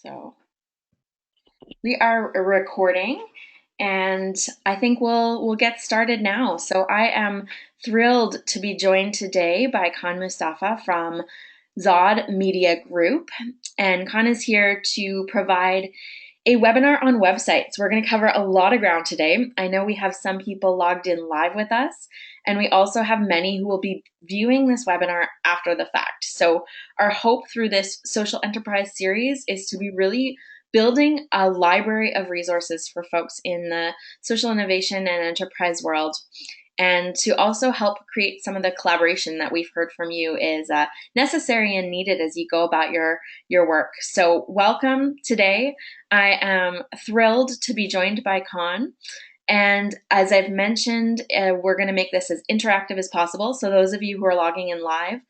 So we are recording, and I think we'll get started now. So I am thrilled to be joined today by Kagan Mustafa from Zod Media Group, and Khan is here to provide a webinar on websites. We're going to cover a lot of ground today. I know we have some people logged in live with us, and we also have many who will be viewing this webinar after the fact. So our hope through this social enterprise series is to be really building a library of resources for folks in the social innovation and enterprise world, and to also help create some of the collaboration that we've heard from you is necessary and needed as you go about your work. So welcome today. I am thrilled to be joined by Khan. And as I've mentioned, we're going to make this as interactive as possible. So those of you who are logging in live,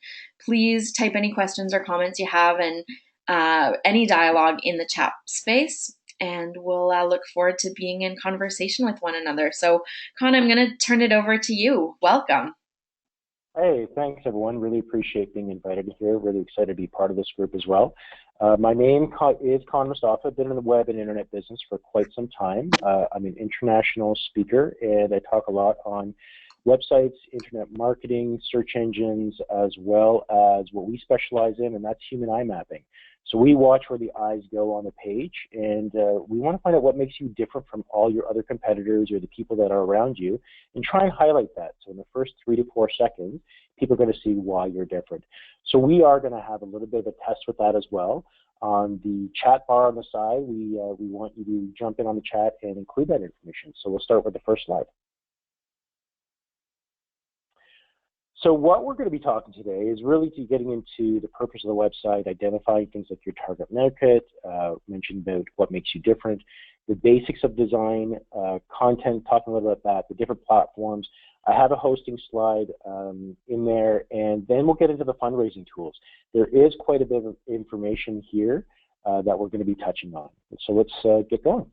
please type any questions or comments you have and any dialogue in the chat space. And we'll look forward to being in conversation with one another. So, Con, I'm going to turn it over to you. Welcome. Hey, thanks everyone. Really appreciate being invited here. Really excited to be part of this group as well. My name is Kagan Mustafa. I've been in the web and internet business for quite some time. I'm an international speaker, and I talk a lot on websites, internet marketing, search engines, as well as what we specialize in, and that's human eye mapping. So we watch where the eyes go on the page, and we want to find out what makes you different from all your other competitors or the people that are around you, and try and highlight that. So in the first 3 to 4 seconds, people are going to see why you're different. So we are going to have a little bit of a test with that as well. On the chat bar on the side, we want you to jump in on the chat and include that information. So we'll start with the first slide. So what we're going to be talking today is really getting into the purpose of the website, identifying things like your target market, mentioning about what makes you different, the basics of design, content, talking a little about that, the different platforms. I have a hosting slide in there, and then we'll get into the fundraising tools. There is quite a bit of information here that we're going to be touching on. So let's get going.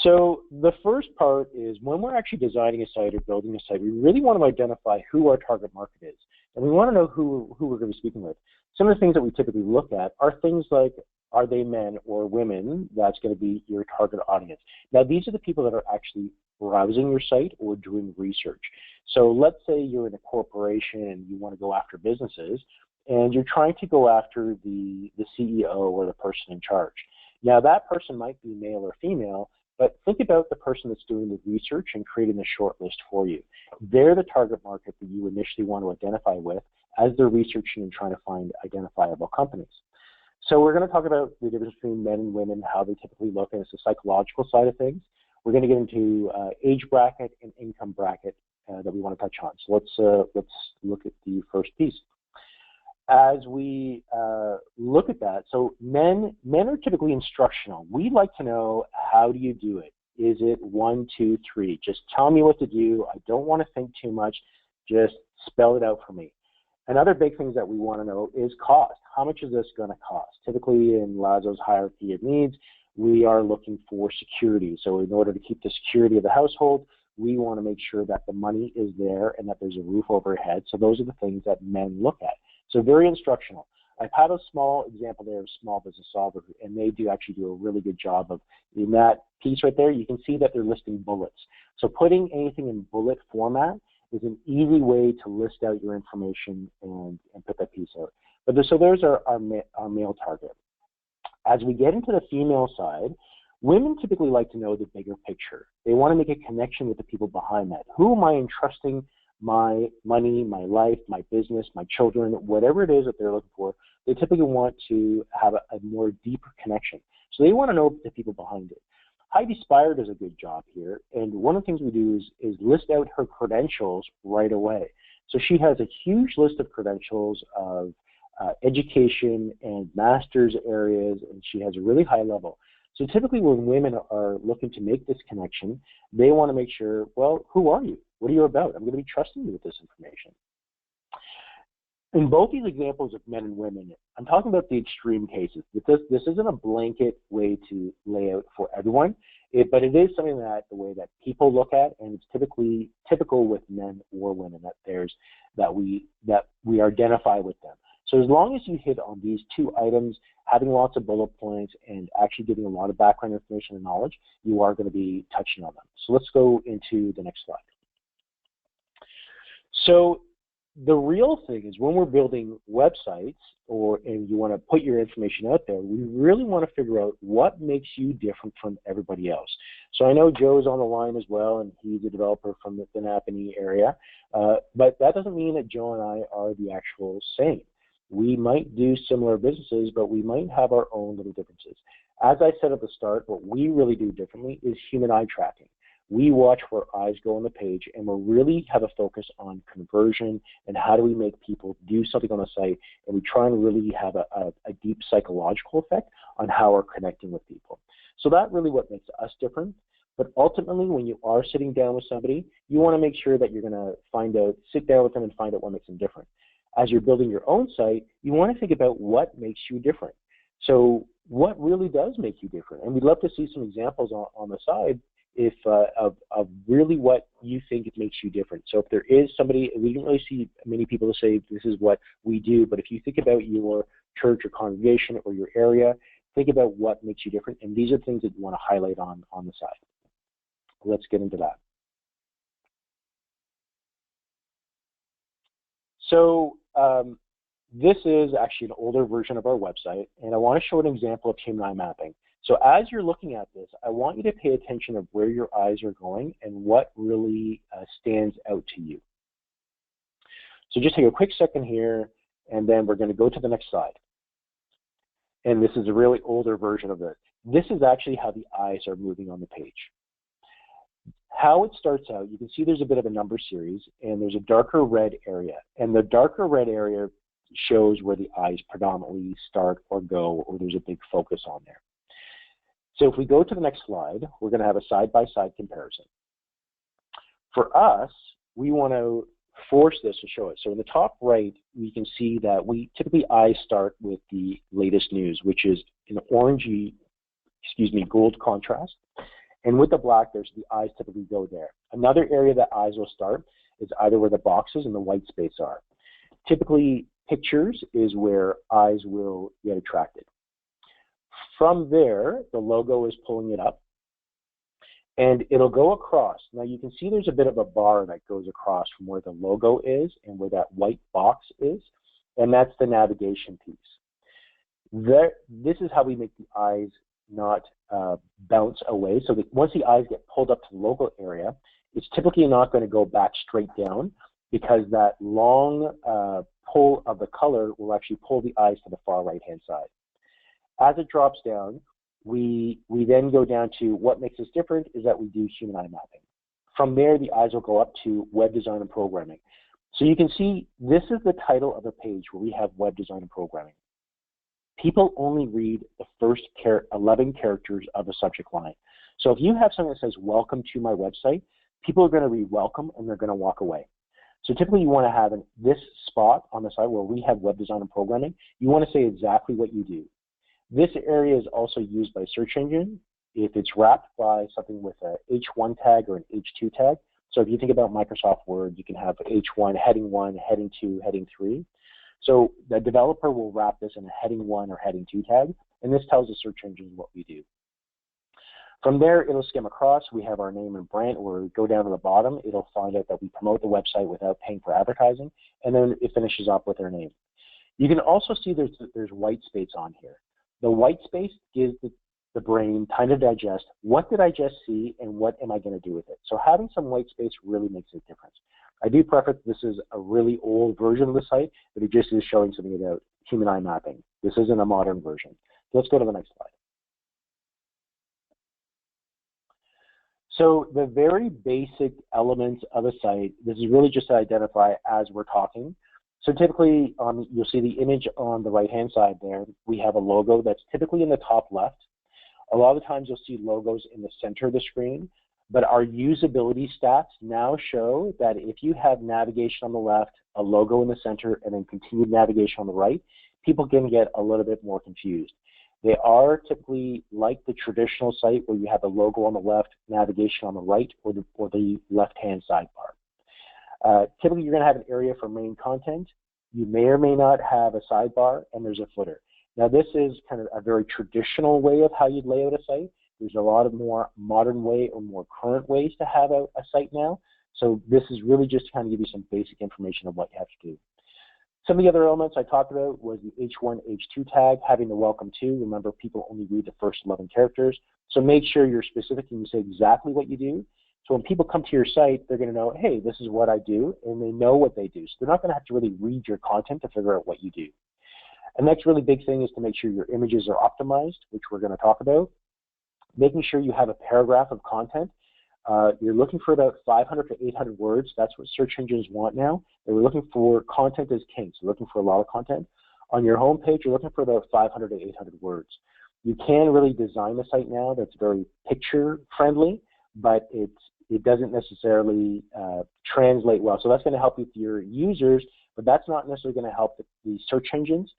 So the first part is when we're actually designing a site or building a site, we really want to identify who our target market is. And we want to know who we're going to be speaking with. Some of the things that we typically look at are things like, are they men or women? That's going to be your target audience. Now, these are the people that are actually browsing your site or doing research. So let's say you're in a corporation and you want to go after businesses, and you're trying to go after the CEO or the person in charge. Now, that person might be male or female, but think about the person that's doing the research and creating the short list for you. They're the target market that you initially want to identify with as they're researching and trying to find identifiable companies. So we're going to talk about the difference between men and women, how they typically look, and it's the psychological side of things. We're going to get into age bracket and income bracket that we want to touch on. So let's look at the first piece. As we look at that, so men are typically instructional. We like to know, how do you do it? Is it 1, 2, 3? Just tell me what to do. I don't want to think too much. Just spell it out for me. Another big thing that we want to know is cost. How much is this going to cost? Typically in Lazo's hierarchy of needs, we are looking for security. So in order to keep the security of the household, we want to make sure that the money is there and that there's a roof overhead. So those are the things that men look at. So very instructional. I've had a small example there of Small Business Solver, and they do actually do a really good job of, in that piece right there, you can see that they're listing bullets. So putting anything in bullet format is an easy way to list out your information and put that piece out. But so there's our male target. As we get into the female side, women typically like to know the bigger picture. They want to make a connection with the people behind that. Who am I entrusting my money, my life, my business, my children, whatever it is that they're looking for? They typically want to have a more deeper connection. So they want to know the people behind it. Heidi Spire does a good job here, and one of the things we do is list out her credentials right away. So she has a huge list of credentials of education and master's areas, and she has a really high level. So typically when women are looking to make this connection, they want to make sure, well, who are you? What are you about? I'm going to be trusting you with this information. In both these examples of men and women, I'm talking about the extreme cases. This isn't a blanket way to lay out for everyone, but it is something that the way that people look at, and it's typical with men or women that we identify with them. So as long as you hit on these two items, having lots of bullet points and actually giving a lot of background information and knowledge, you are going to be touching on them. So let's go into the next slide. So the real thing is when we're building websites and you want to put your information out there, we really want to figure out what makes you different from everybody else. So I know Joe's on the line as well, and he's a developer from the Napanee area, but that doesn't mean that Joe and I are the actual same. We might do similar businesses, but we might have our own little differences. As I said at the start, what we really do differently is human eye tracking. We watch where eyes go on the page, and we really have a focus on conversion and how do we make people do something on the site, and we try and really have a deep psychological effect on how we're connecting with people. So that's really what makes us different. But ultimately, when you are sitting down with somebody, you want to make sure that you're going to sit down with them and find out what makes them different. As you're building your own site, you want to think about what makes you different. So what really does make you different? And we'd love to see some examples on the side of really what you think it makes you different. So if there is somebody, we don't really see many people say this is what we do, but if you think about your church or congregation or your area, think about what makes you different, and these are things that you want to highlight on the side. Let's get into that. So this is actually an older version of our website, and I want to show an example of human eye mapping. So as you're looking at this, I want you to pay attention of where your eyes are going and what really stands out to you. So just take a quick second here, and then we're going to go to the next slide. And this is a really older version of it. This is actually how the eyes are moving on the page. How it starts out, you can see there's a bit of a number series, and there's a darker red area. And the darker red area shows where the eyes predominantly start or go, or there's a big focus on there. So if we go to the next slide, we're going to have a side-by-side comparison. For us, we want to force this to show it. So in the top right, we can see that we typically eyes start with the latest news, which is an orangey, gold contrast. And with the black, the eyes typically go there. Another area that eyes will start is either where the boxes and the white space are. Typically, pictures is where eyes will get attracted. From there, the logo is pulling it up, and it'll go across. Now you can see there's a bit of a bar that goes across from where the logo is and where that white box is, and that's the navigation piece. This is how we make the eyes not bounce away. So that once the eyes get pulled up to the logo area, it's typically not going to go back straight down, because that long pull of the color will actually pull the eyes to the far right-hand side. As it drops down, we then go down to what makes us different is that we do human eye mapping. From there, the eyes will go up to web design and programming. So you can see this is the title of the page where we have web design and programming. People only read the first 11 characters of a subject line. So if you have something that says, welcome to my website, people are going to read welcome and they're going to walk away. So typically you want to have this spot on the side where we have web design and programming, you want to say exactly what you do. This area is also used by search engine if it's wrapped by something with a H1 tag or an H2 tag. So if you think about Microsoft Word, you can have H1, heading 1, heading 2, heading 3. So the developer will wrap this in a heading 1 or heading 2 tag, and this tells the search engine what we do. From there, it'll skim across. We have our name and brand, or go down to the bottom. It'll find out that we promote the website without paying for advertising, and then it finishes up with our name. You can also see there's white space on here. The white space gives the brain time to digest, what did I just see and what am I going to do with it? So having some white space really makes a difference. I do preface this is a really old version of the site, but it just is showing something about human eye mapping. This isn't a modern version. Let's go to the next slide. So the very basic elements of a site, this is really just to identify as we're talking. So typically, you'll see the image on the right-hand side there. We have a logo that's typically in the top left. A lot of the times you'll see logos in the center of the screen, but our usability stats now show that if you have navigation on the left, a logo in the center, and then continued navigation on the right, people can get a little bit more confused. They are typically like the traditional site where you have a logo on the left, navigation on the right, or the left-hand sidebar. Typically, you're going to have an area for main content. You may or may not have a sidebar, and there's a footer. Now, this is kind of a very traditional way of how you'd lay out a site. There's a lot of more modern way or more current ways to have a site now. So this is really just to kind of give you some basic information of what you have to do. Some of the other elements I talked about was the H1, H2 tag, having the welcome to. Remember, people only read the first 11 characters. So make sure you're specific and you say exactly what you do. So when people come to your site, they're going to know, hey, this is what I do, and they know what they do. So they're not going to have to really read your content to figure out what you do. And the next really big thing is to make sure your images are optimized, which we're going to talk about. Making sure you have a paragraph of content. You're looking for about 500 to 800 words. That's what search engines want now. They're looking for content as king, so looking for a lot of content. On your home page, you're looking for about 500 to 800 words. You can really design the site now that's very picture friendly, but it doesn't necessarily translate well. So that's going to help with your users, but that's not necessarily going to help the search engines.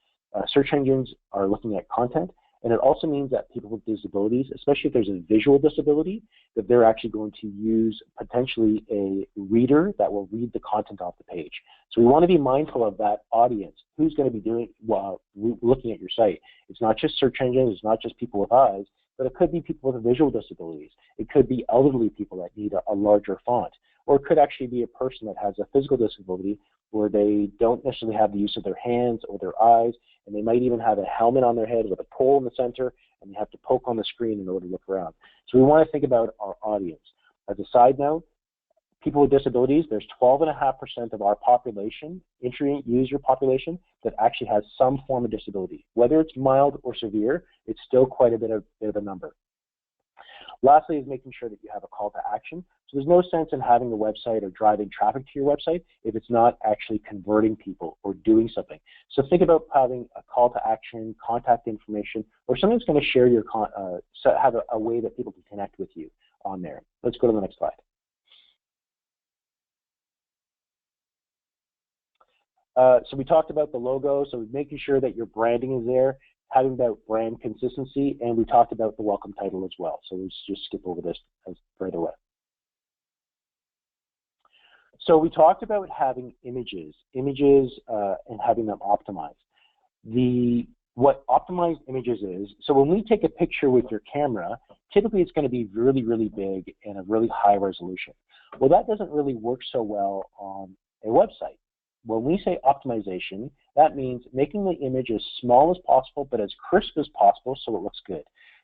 Search engines are looking at content, and it also means that people with disabilities, especially if there's a visual disability, that they're actually going to use potentially a reader that will read the content off the page. So we want to be mindful of that audience. Who's going to be looking at your site? It's not just search engines, it's not just people with eyes, but it could be people with visual disabilities. It could be elderly people that need a larger font. Or it could actually be a person that has a physical disability where they don't necessarily have the use of their hands or their eyes, and they might even have a helmet on their head with a pole in the center, and you have to poke on the screen in order to look around. So we want to think about our audience. As a side note, people with disabilities, there's 12.5% of our population, internet user population, that actually has some form of disability. Whether it's mild or severe, it's still quite a bit of a number. Lastly is making sure that you have a call to action. So there's no sense in having a website or driving traffic to your website if it's not actually converting people or doing something. So think about having a call to action, contact information, or something that's going to share your have a way that people can connect with you on there. Let's go to the next slide. So we talked about the logo, so making sure that your branding is there, having about brand consistency, and we talked about the welcome title as well. So let's just skip over this right away. So we talked about having images and having them optimized. What optimized images is, so when we take a picture with your camera, typically it's going to be really, really big and a really high resolution. Well, that doesn't really work so well on a website. When we say optimization, that means making the image as small as possible but as crisp as possible so it looks good.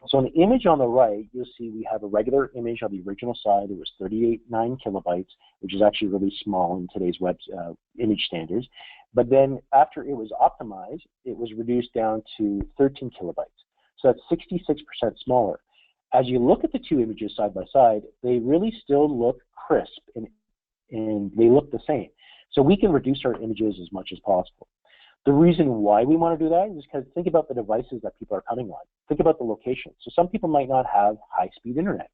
So in the image on the right, you'll see we have a regular image on the original side. It was 38.9 kilobytes, which is actually really small in today's web image standards. But then after it was optimized, it was reduced down to 13 kilobytes. So that's 66% smaller. As you look at the two images side by side, they really still look crisp and they look the same. So we can reduce our images as much as possible. The reason why we want to do that is because think about the devices that people are coming on. Think about the location. So some people might not have high-speed internet.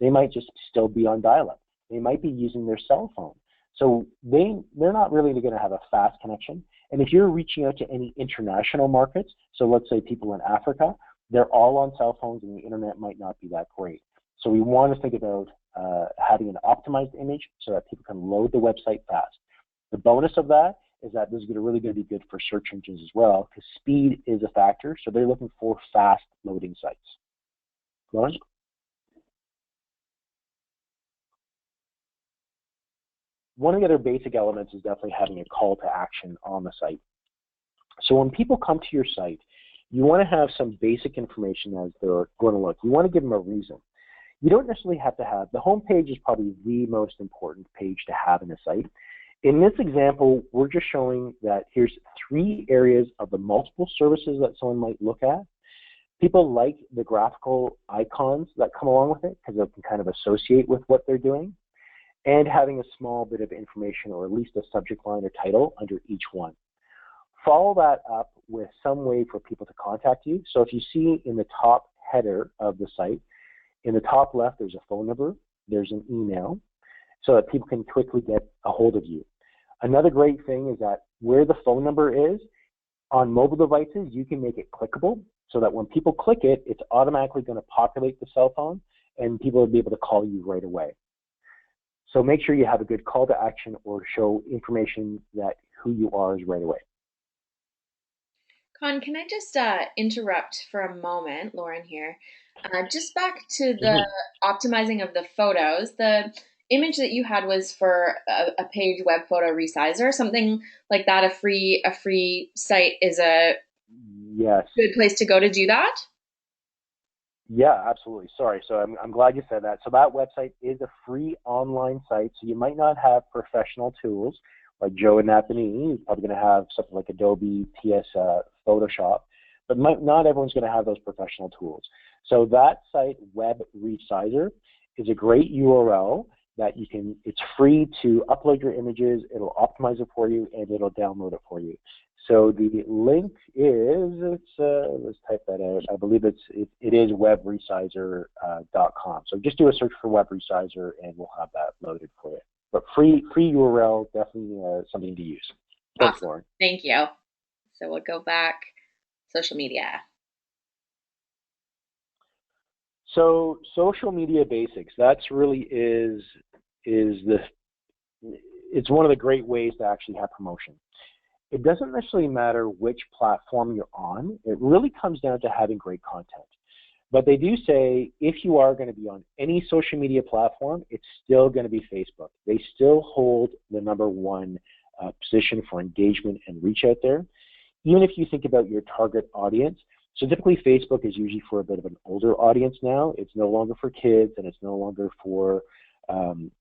They might just still be on dial-up. They might be using their cell phone. So they're not really going to have a fast connection. And if you're reaching out to any international markets, so let's say people in Africa, they're all on cell phones and the internet might not be that great. So we want to think about having an optimized image so that people can load the website fast. The bonus of that is that this is really going to be good for search engines as well, because speed is a factor, so they're looking for fast loading sites. Lauren? One of the other basic elements is definitely having a call to action on the site. So when people come to your site, you want to have some basic information as they're going to look. You want to give them a reason. You don't necessarily have to have, the home page is probably the most important page to have in a site. In this example, we're just showing that here's 3 areas of the multiple services that someone might look at. People like the graphical icons that come along with it because they can kind of associate with what they're doing, and having a small bit of information or at least a subject line or title under each one. Follow that up with some way for people to contact you. So if you see in the top header of the site, in the top left, there's a phone number, there's an email, so that people can quickly get a hold of you. Another great thing is that where the phone number is, on mobile devices, you can make it clickable so that when people click it, it's automatically going to populate the cell phone and people will be able to call you right away. So make sure you have a good call to action or show information that who you are is right away. Con, can I just interrupt for a moment, Lauren here? Just back to the Mhm. optimizing of the photos. The image that you had was for a page web photo resizer, something like that. A free site is a Yes. good place to go to do that. Yeah, absolutely. Sorry. So I'm glad you said that. So that website is a free online site. So you might not have professional tools like Joe and Napanini. You're probably going to have something like Adobe PS Photoshop, but not everyone's going to have those professional tools. So that site, Web Resizer, is a great URL that you can. It's free to upload your images. It'll optimize it for you, and it'll download it for you. So the link is, let's type that out. I believe it is webresizer.com. So just do a search for Web Resizer and we'll have that loaded for you. But free URL, definitely something to use. Thanks, Awesome. Lauren. Thank you. So we'll go back social media. So social media basics, that's really is the, it's one of the great ways to actually have promotion. It doesn't necessarily matter which platform you're on. It really comes down to having great content. But they do say if you are going to be on any social media platform, it's still going to be Facebook. They still hold the #1 position for engagement and reach out there. Even if you think about your target audience, so typically Facebook is usually for a bit of an older audience now. It's no longer for kids and it's no longer um,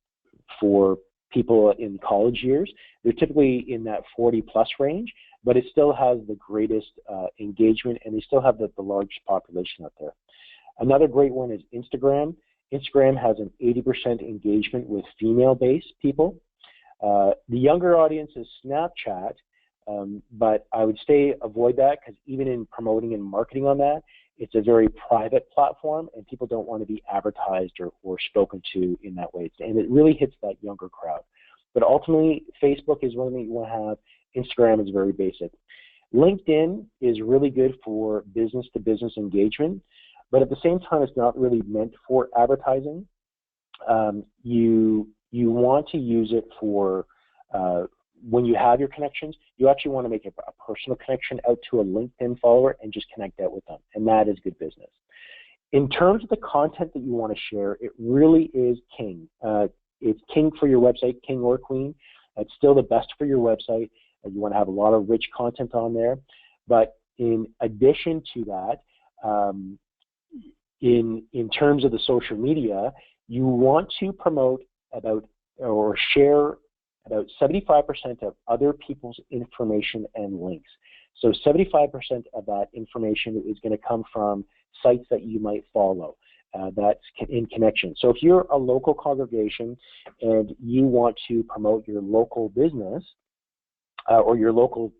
for people in college years. They're typically in that 40 plus range, but it still has the greatest engagement and they still have the largest population out there. Another great one is Instagram. Instagram has an 80% engagement with female-based people. The younger audience is Snapchat, but I would say avoid that because even in promoting and marketing on that, it's a very private platform and people don't want to be advertised or spoken to in that way. And it really hits that younger crowd. But ultimately, Facebook is one that you want to have. Instagram is very basic. LinkedIn is really good for business-to-business engagement, but at the same time, it's not really meant for advertising. You want to use it for when you have your connections, you actually want to make a personal connection out to a LinkedIn follower and just connect out with them, and that is good business. In terms of the content that you want to share, it really is king. It's king for your website, king or queen. It's still the best for your website. You want to have a lot of rich content on there. But in addition to that, in terms of the social media, you want to promote about or share about 75% of other people's information and links. So 75% of that information is going to come from sites that you might follow. That's in connection. So if you're a local congregation and you want to promote your local business or your local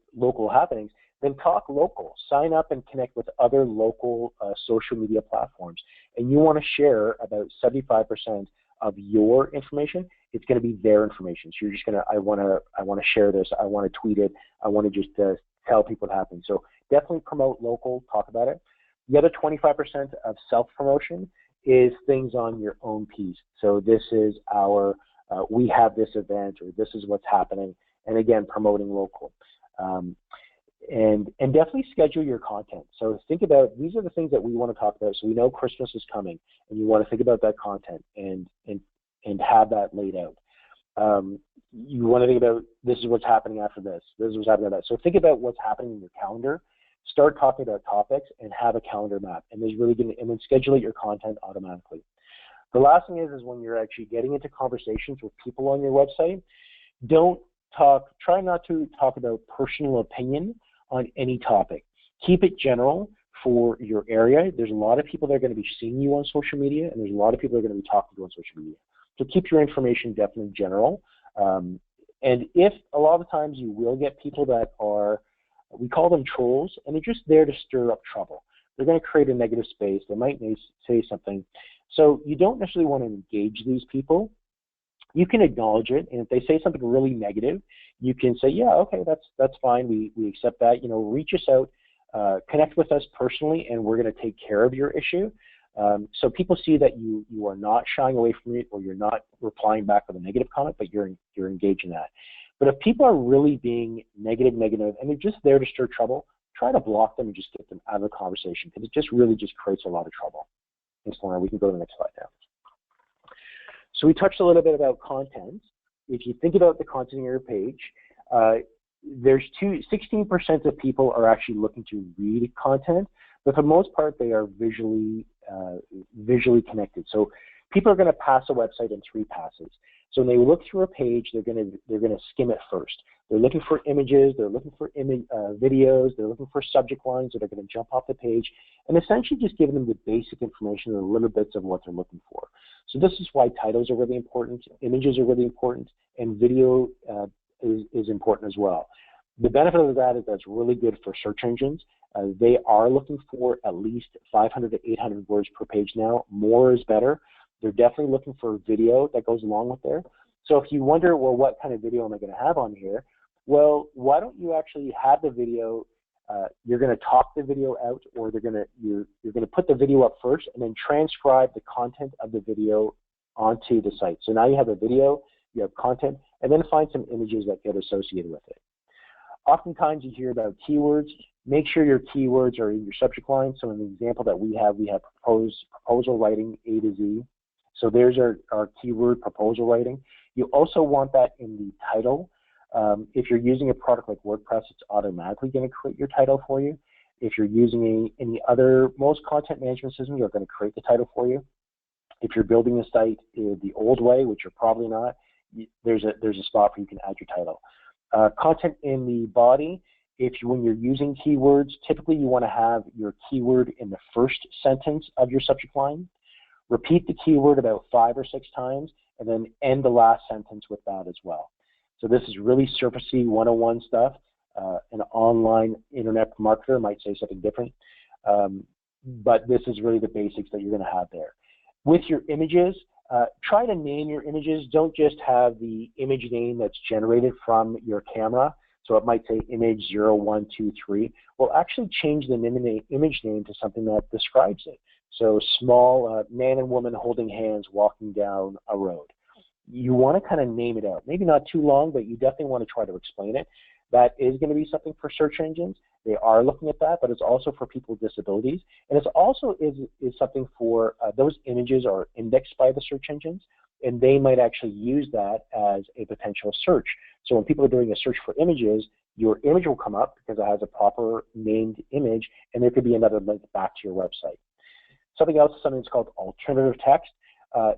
happenings, then talk local. Sign up and connect with other local social media platforms. And you want to share about 75% of your information. It's going to be their information. So you're just going to, I want to share this. I want to tweet it. I want to just tell people what happened. So definitely promote local. Talk about it. The other 25% of self-promotion is things on your own piece. So this is we have this event, or this is what's happening. And again, promoting local. And definitely schedule your content. So think about, these are the things that we want to talk about. So we know Christmas is coming, and you want to think about that content and have that laid out. You want to think about, this is what's happening after this. This is what's happening after that. So think about what's happening in your calendar. Start talking about topics and have a calendar map. And there's really going to, and then schedule your content automatically. The last thing is when you're actually getting into conversations with people on your website, try not to talk about personal opinion on any topic. Keep it general for your area. There's a lot of people that are going to be seeing you on social media, and there's a lot of people that are going to be talking to you on social media. So keep your information definitely general. And if a lot of the times you will get people that are, we call them trolls, and they're just there to stir up trouble. They're going to create a negative space. They might say something. So you don't necessarily want to engage these people. You can acknowledge it, and if they say something really negative, you can say, yeah, okay, that's fine. We accept that. Reach us out, connect with us personally, and we're going to take care of your issue. So people see that you are not shying away from it, or you're not replying back with a negative comment, but you're engaged in that. But if people are really being negative, and they're just there to stir trouble, try to block them and just get them out of the conversation, because it just really just creates a lot of trouble. Thanks, Lauren. We can go to the next slide now. So we touched a little bit about content. If you think about the content on your page, there's 16% of people are actually looking to read content, but for the most part, they are visually connected. So people are going to pass a website in 3 passes. So when they look through a page, they're going to skim it first. They're looking for images, they're looking for videos, they're looking for subject lines that are going to jump off the page, and essentially just giving them the basic information and little bits of what they're looking for. So this is why titles are really important, images are really important, and video is important as well. The benefit of that is that's really good for search engines. They are looking for at least 500 to 800 words per page now. More is better. They're definitely looking for video that goes along with there. So if you wonder, well, what kind of video am I going to have on here? Well, why don't you actually have the video? You're going to talk the video out, or you're going to put the video up first and then transcribe the content of the video onto the site. So now you have a video, you have content, and then find some images that get associated with it. Oftentimes you hear about keywords. Make sure your keywords are in your subject line. So in the example that we have proposal writing A to Z. So there's our keyword, proposal writing. You also want that in the title. If you're using a product like WordPress, it's automatically going to create your title for you. If you're using most content management systems are going to create the title for you. If you're building a site the old way, which you're probably not, there's a spot where you can add your title. Content in the body. When you're using keywords, typically you want to have your keyword in the first sentence of your subject line. Repeat the keyword about 5 or 6 times, and then end the last sentence with that as well. So this is really surfacey 101 stuff. An online internet marketer might say something different, but this is really the basics that you're going to have there. With your images, try to name your images. Don't just have the image name that's generated from your camera. So it might say image 0123. Well, actually change the image name to something that describes it. So small man and woman holding hands walking down a road. You want to kind of name it out. Maybe not too long, but you definitely want to try to explain it. That is going to be something for search engines. They are looking at that, but it's also for people with disabilities. And it's also is something for those images are indexed by the search engines, and they might actually use that as a potential search. So when people are doing a search for images, your image will come up because it has a proper named image, and there could be another link back to your website. Something else, something that's called alternative text.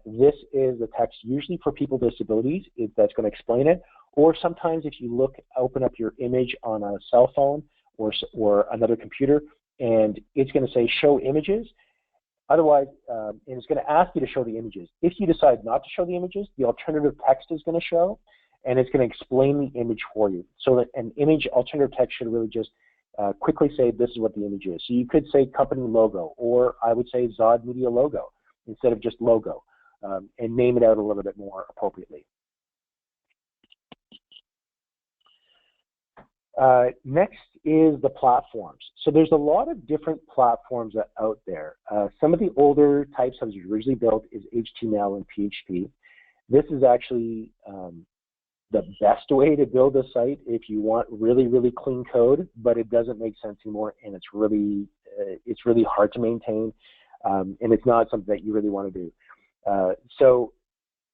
This is the text usually for people with disabilities that's going to explain it. Or sometimes if you open up your image on a cell phone or another computer, and it's going to say show images. Otherwise, and it's going to ask you to show the images. If you decide not to show the images, the alternative text is going to show, and it's going to explain the image for you. So that an image alternative text should really just quickly say this is what the image is. So you could say company logo, or I would say Zod Media logo instead of just logo, and name it out a little bit more appropriately. Next is the platforms. So there's a lot of different platforms out there. Some of the older types that was originally built is HTML and PHP. This is actually the best way to build a site if you want really, really clean code, but it doesn't make sense anymore, and it's really hard to maintain, and it's not something that you really want to do. So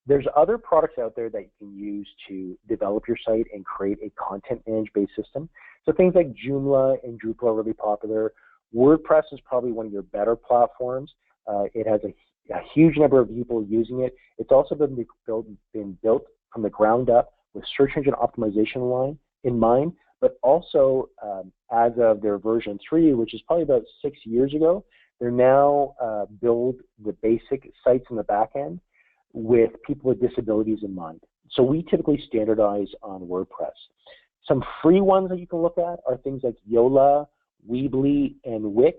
there's other products out there that you can use to develop your site and create a content management-based system. So things like Joomla and Drupal are really popular. WordPress is probably one of your better platforms. It has a huge number of people using it. It's also been built from the ground up with search engine optimization in mind, but also as of their version 3, which is probably about 6 years ago, they're now build the basic sites in the back end with people with disabilities in mind. So we typically standardize on WordPress. Some free ones that you can look at are things like Yola, Weebly, and Wix.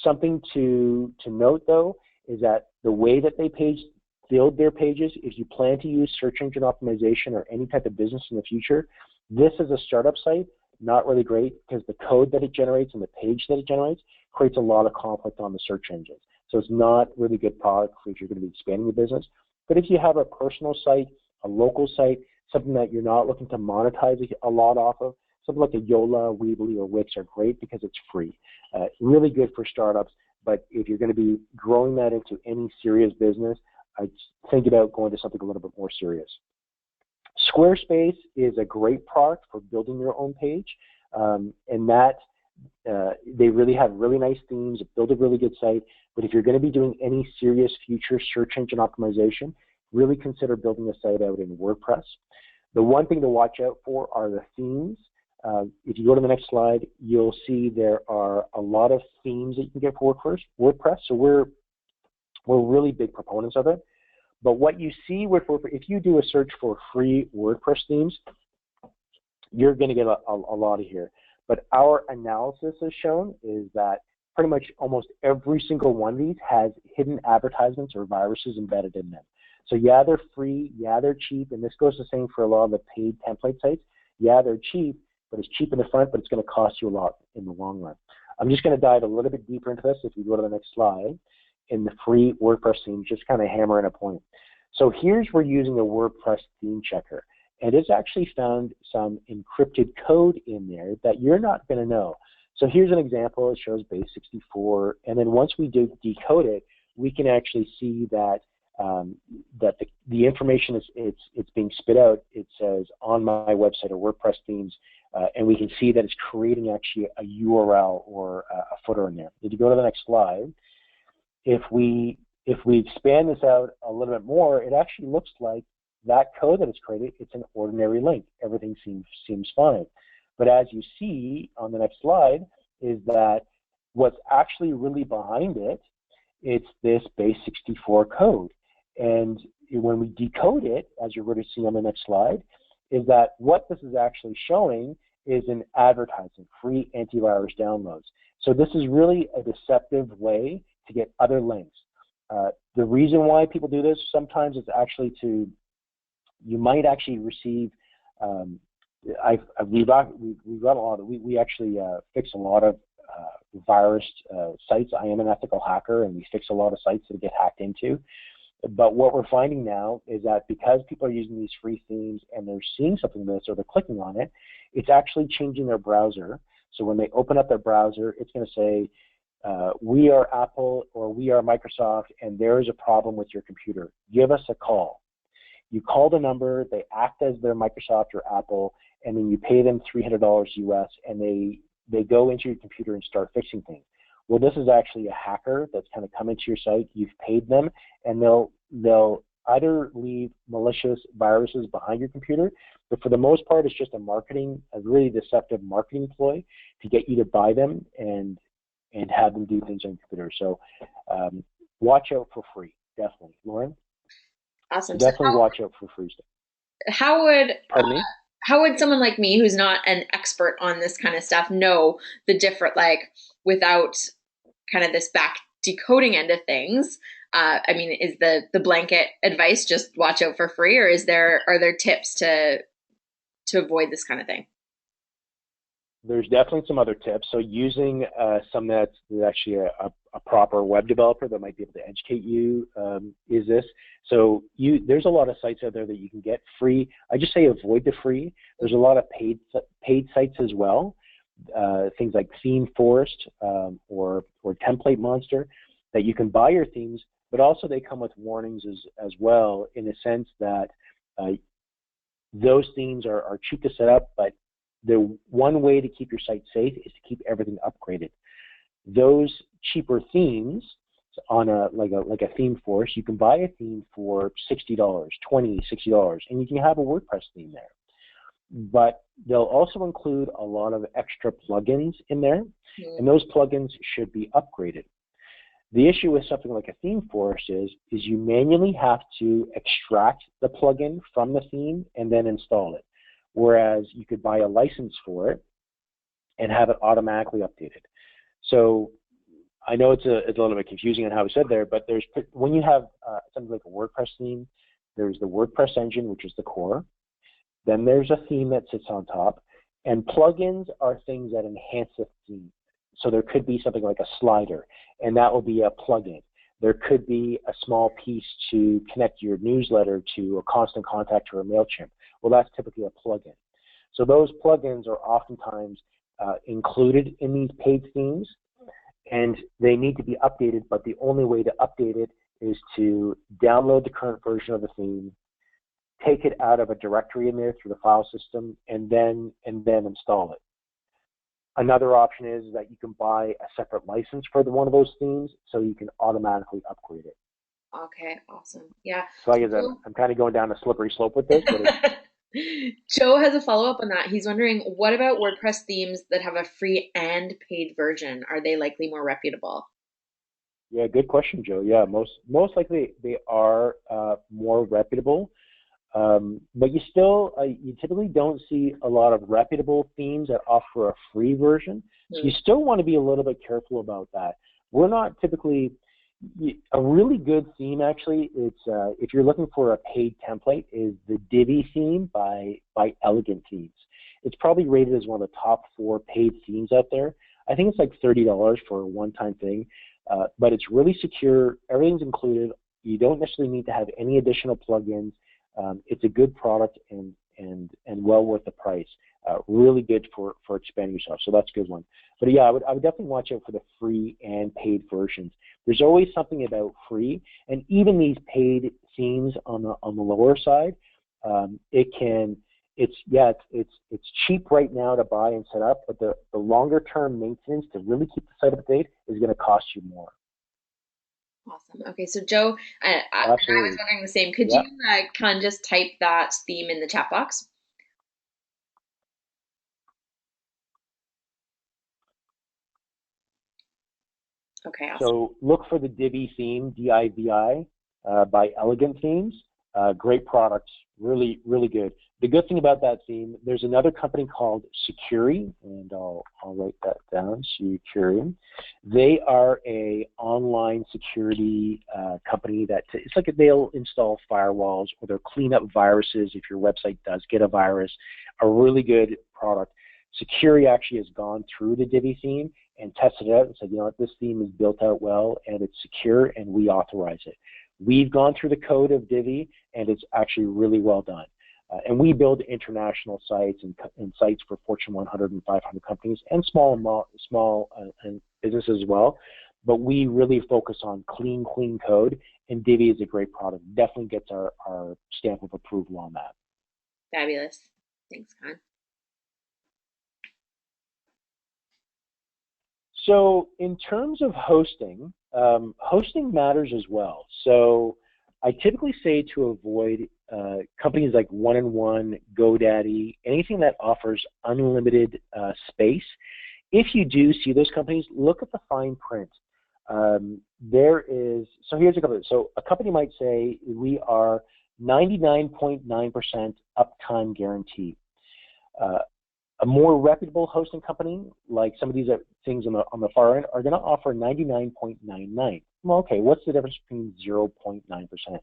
Something to note though is that the way that they build their pages, if you plan to use search engine optimization or any type of business in the future, this is a startup site, not really great because the code that it generates and the page that it generates creates a lot of conflict on the search engines. So it's not really good product if you're going to be expanding your business. But if you have a personal site, a local site, something that you're not looking to monetize a lot off of, Something like a Yola, Weebly, or Wix are great because it's free. Really good for startups, but if you're going to be growing that into any serious business, I'd think about going to something a little bit more serious. Squarespace is a great product for building your own page, and that they really have really nice themes, build a really good site. But if you're going to be doing any serious future search engine optimization, really consider building a site out in WordPress. The one thing to watch out for are the themes. If you go to the next slide, you'll see there are a lot of themes that you can get for WordPress. So we're really big proponents of it. But what you see with WordPress, if you do a search for free WordPress themes, you're going to get a lot of here. But our analysis has shown is that pretty much almost every single one of these has hidden advertisements or viruses embedded in them. So yeah, they're free, yeah, they're cheap, and this goes the same for a lot of the paid template sites. Yeah, they're cheap, but it's cheap in the front, but it's going to cost you a lot in the long run. I'm just going to dive a little bit deeper into this if you go to the next slide. In the free WordPress theme, just kind of hammer in a point. So here's where using a WordPress theme checker. And it's actually found some encrypted code in there that you're not going to know. So here's an example. It shows base 64. And then once we do decode it, we can actually see that the information it's being spit out. It says on my website or WordPress themes, and we can see that it's creating actually a URL or a footer in there. If you go to the next slide, if we expand this out a little bit more, it actually looks like that code that it's created, it's an ordinary link. Everything seems fine. But as you see on the next slide is that what's actually really behind it, it's this base 64 code. And when we decode it, as you're going to see on the next slide, is that what this is actually showing is an advertising, free antivirus downloads. So this is really a deceptive way to get other links. The reason why people do this sometimes is actually you might actually receive, we actually fix a lot of virus sites. I am an ethical hacker, and we fix a lot of sites that get hacked into. But what we're finding now is that because people are using these free themes and they're seeing something like this or they're clicking on it, it's actually changing their browser. So when they open up their browser, it's going to say, we are Apple or we are Microsoft and there is a problem with your computer. Give us a call. You call the number, they act as their Microsoft or Apple, and then you pay them $300 US, and they go into your computer and start fixing things. Well, this is actually a hacker that's kind of come into your site. You've paid them, and they'll either leave malicious viruses behind your computer, but for the most part, it's just a really deceptive marketing ploy to get you to buy them and have them do things on your computer. So watch out for free, definitely. Lauren? Awesome. So Definitely watch out for free stuff. how would Pardon me? how would someone like me who's not an expert on this kind of stuff know the different, like, without kind of this back decoding end of things? I mean, is the blanket advice just watch out for free, or are there tips to avoid this kind of thing? There's definitely some other tips. So using some that's actually a proper web developer that might be able to educate you is this. So there's a lot of sites out there that you can get free. I just say avoid the free. There's a lot of paid sites as well. Things like Theme Forest or Template Monster that you can buy your themes, but also they come with warnings as well, in the sense that those themes are cheap to set up, but the one way to keep your site safe is to keep everything upgraded. Those cheaper themes on like a theme forest, you can buy a theme for $60, $60, and you can have a WordPress theme there. But they'll also include a lot of extra plugins in there, and those plugins should be upgraded. The issue with something like a theme forest is you manually have to extract the plugin from the theme and then install it. Whereas you could buy a license for it and have it automatically updated. So I know it's a little bit confusing on how it's said there, but when you have something like a WordPress theme, there's the WordPress engine, which is the core. Then there's a theme that sits on top, and plugins are things that enhance the theme. So there could be something like a slider, and that will be a plugin. There could be a small piece to connect your newsletter to a Constant Contact or a MailChimp. Well, that's typically a plugin. So those plugins are oftentimes included in these paid themes, and they need to be updated, but the only way to update it is to download the current version of the theme, take it out of a directory in there through the file system, and then install it. Another option is that you can buy a separate license for one of those themes, so you can automatically upgrade it. Okay, awesome. Yeah. So I guess I'm kind of going down a slippery slope with this, but Joe has a follow-up on that. He's wondering, what about WordPress themes that have a free and paid version? Are they likely more reputable? yeah, good question, Joe. Yeah, most likely they are more reputable. But you typically don't see a lot of reputable themes that offer a free version. So you still want to be a little bit careful about that. We're not typically, a really good theme actually, if you're looking for a paid template, is the Divi theme by Elegant Themes. It's probably rated as one of the top 4 paid themes out there. I think it's like $30 for a one-time thing, but it's really secure. Everything's included. You don't necessarily need to have any additional plugins. It's a good product and well worth the price. Really good for expanding yourself. So that's a good one. But yeah, I would definitely watch out for the free and paid versions. There's always something about free, and even these paid themes on the lower side, it's cheap right now to buy and set up, but the longer term maintenance to really keep the site up to date is going to cost you more. Awesome. Okay, so Joe, I was Absolutely. wondering the same. Could you Yeah. kind of just type that theme in the chat box? Okay, awesome. So look for the Divi theme, D-I-V-I, by Elegant Themes. Great products, really, really good. The good thing about that theme, there's another company called Securi, and I'll write that down, Securi. They are a online security company that, it's like they'll install firewalls or they'll clean up viruses if your website does get a virus. A really good product. Securi actually has gone through the Divi theme and tested it out and said, you know what, this theme is built out well and it's secure and we authorize it. We've gone through the code of Divi and it's actually really well done. And we build international sites and sites for Fortune 100 and 500 companies and small and businesses as well. But we really focus on clean code, and Divi is a great product. Definitely gets our stamp of approval on that. Fabulous. Thanks, Con. So in terms of hosting, hosting matters as well. So I typically say to avoid companies like One-on-One, GoDaddy, anything that offers unlimited space. If you do see those companies, look at the fine print. So here's a couple. So a company might say we are 99.9% uptime guarantee. A more reputable hosting company, like some of these things on the far end, are going to offer 99.99. Well, okay, what's the difference between 0.9%?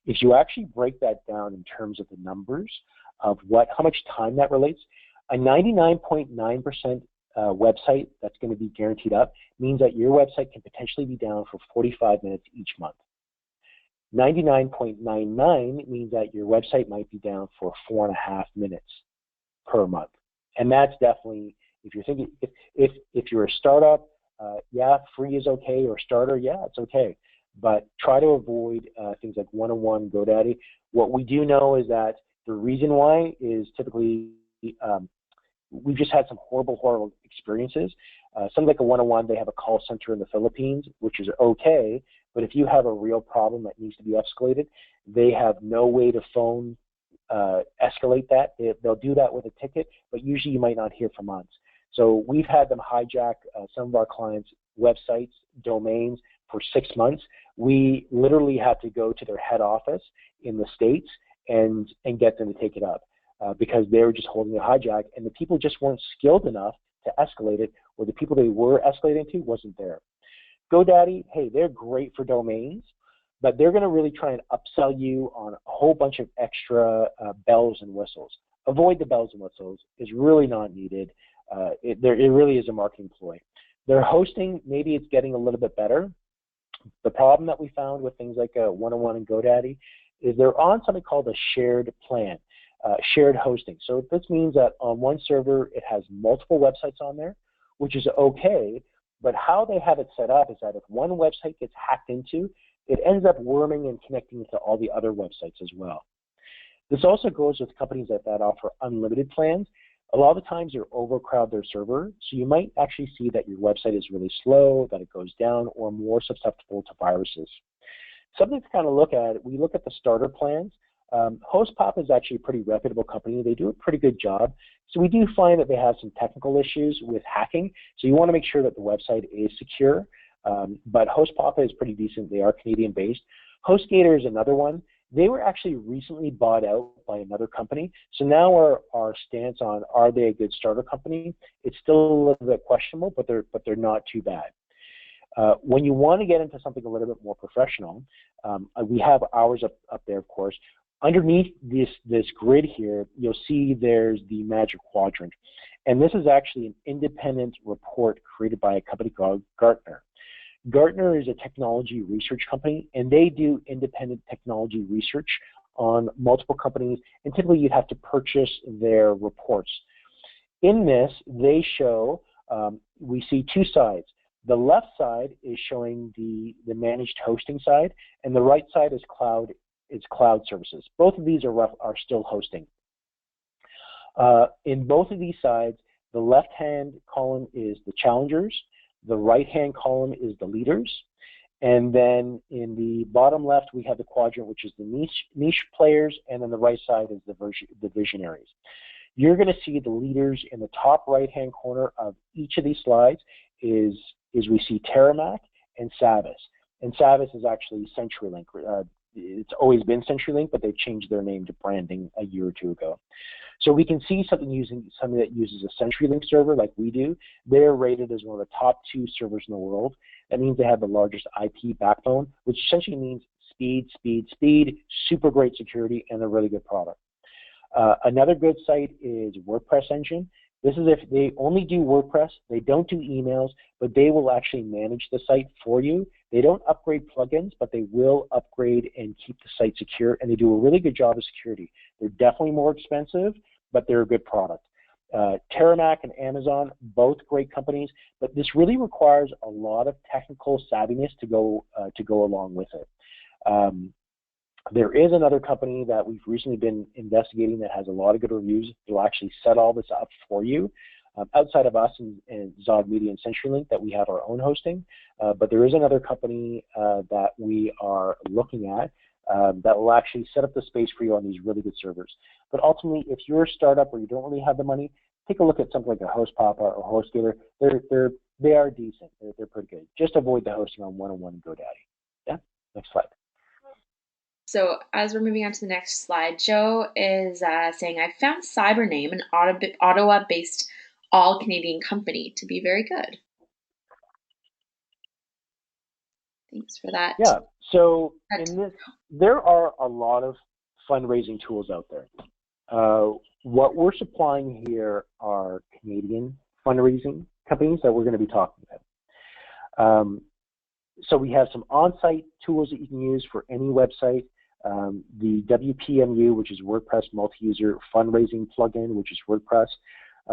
If you actually break that down in terms of the numbers of how much time that relates, a 99.9% website that's going to be guaranteed up means that your website can potentially be down for 45 minutes each month. 99.99 means that your website might be down for 4.5 minutes per month. And that's definitely, if you're thinking, if you're a startup, yeah, free is okay, or starter, yeah, it's okay. But try to avoid things like One-on-One, GoDaddy. What we do know is that the reason why is typically we've just had some horrible experiences. Something like a One-on-One, they have a call center in the Philippines, which is okay, but if you have a real problem that needs to be escalated, they have no way to phone escalate that. They'll do that with a ticket, but usually you might not hear for months. So we've had them hijack some of our clients' websites, domains for 6 months. We literally had to go to their head office in the States and get them to take it up because they were just holding a hijack, and the people just weren't skilled enough to escalate it, or the people they were escalating to wasn't there. GoDaddy, hey, they're great for domains, but they're going to really try and upsell you on a whole bunch of extra bells and whistles. Avoid the bells and whistles. It's really not needed. It really is a marketing ploy. Their hosting, maybe it's getting a little bit better. The problem that we found with things like One-on-One and GoDaddy is they're on something called a shared plan. shared hosting. So this means that on one server, it has multiple websites on there, which is okay, but how they have it set up is that if one website gets hacked into, it ends up worming and connecting to all the other websites as well. This also goes with companies that offer unlimited plans. A lot of the times they overcrowd their server, so you might actually see that your website is really slow, that it goes down, or more susceptible to viruses. Something to kind of look at, we look at the starter plans. HostPop is actually a pretty reputable company. They do a pretty good job. So we do find that they have some technical issues with hacking. So you want to make sure that the website is secure. But HostPop is pretty decent. They are Canadian-based. HostGator is another one. They were actually recently bought out by another company. So now our stance on are they a good starter company, it's still a little bit questionable, but they're not too bad. When you want to get into something a little bit more professional, we have ours up there, of course. Underneath this grid here, you'll see there's the Magic Quadrant. And this is actually an independent report created by a company called Gartner. Gartner is a technology research company, and they do independent technology research on multiple companies, and typically you'd have to purchase their reports. In this, they show, we see two sides. The left side is showing the managed hosting side, and the right side is cloud services. Both of these are still hosting. In both of these sides, the left-hand column is the challengers, the right-hand column is the leaders, and then in the bottom left we have the quadrant, which is the niche players, and then the right side is the visionaries. You're going to see the leaders in the top right-hand corner of each of these slides is we see Terramac and Savvis. And Savvis is actually CenturyLink. It's always been CenturyLink, but they've changed their name to branding a year or two ago. So we can see something that uses a CenturyLink server like we do. They're rated as one of the top 2 servers in the world. That means they have the largest IP backbone, which essentially means speed, super great security, and a really good product. Another good site is WordPress Engine. This is if they only do WordPress, they don't do emails, but they will actually manage the site for you. They don't upgrade plugins, but they will upgrade and keep the site secure, and they do a really good job of security. They're definitely more expensive, but they're a good product. Terramac and Amazon, both great companies, but this really requires a lot of technical savviness to go along with it. There is another company that we've recently been investigating that has a lot of good reviews. They'll actually set all this up for you. Outside of us and Zog Media and CenturyLink, that we have our own hosting, but there is another company that we are looking at that will actually set up the space for you on these really good servers. But ultimately, if you're a startup or you don't really have the money, take a look at something like a HostPop or HostGator. They are decent. They're pretty good. Just avoid the hosting on 101 and GoDaddy. Yeah. Next slide. So as we're moving on to the next slide, Joe is saying, I found Cybername, an Ottawa-based all-Canadian company, to be very good. Thanks for that. Yeah, so there are a lot of fundraising tools out there. What we're supplying here are Canadian fundraising companies that we're going to be talking about. So we have some on-site tools that you can use for any website. The WPMU, which is WordPress multi-user fundraising plugin, which is WordPress.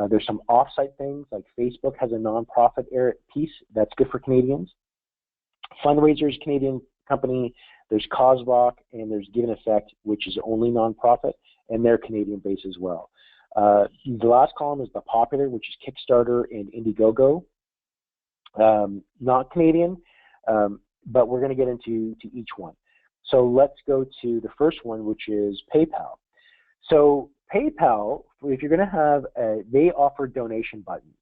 There's some off-site things, like Facebook has a nonprofit piece that's good for Canadians. Fundraisers, Canadian company. There's CauseVoc, and there's Given Effect, which is only nonprofit, and they're Canadian-based as well. The last column is the popular, which is Kickstarter and Indiegogo. Not Canadian, but we're going to get into each one. So let's go to the first one, which is PayPal. So PayPal, if you're going to have they offer donation buttons.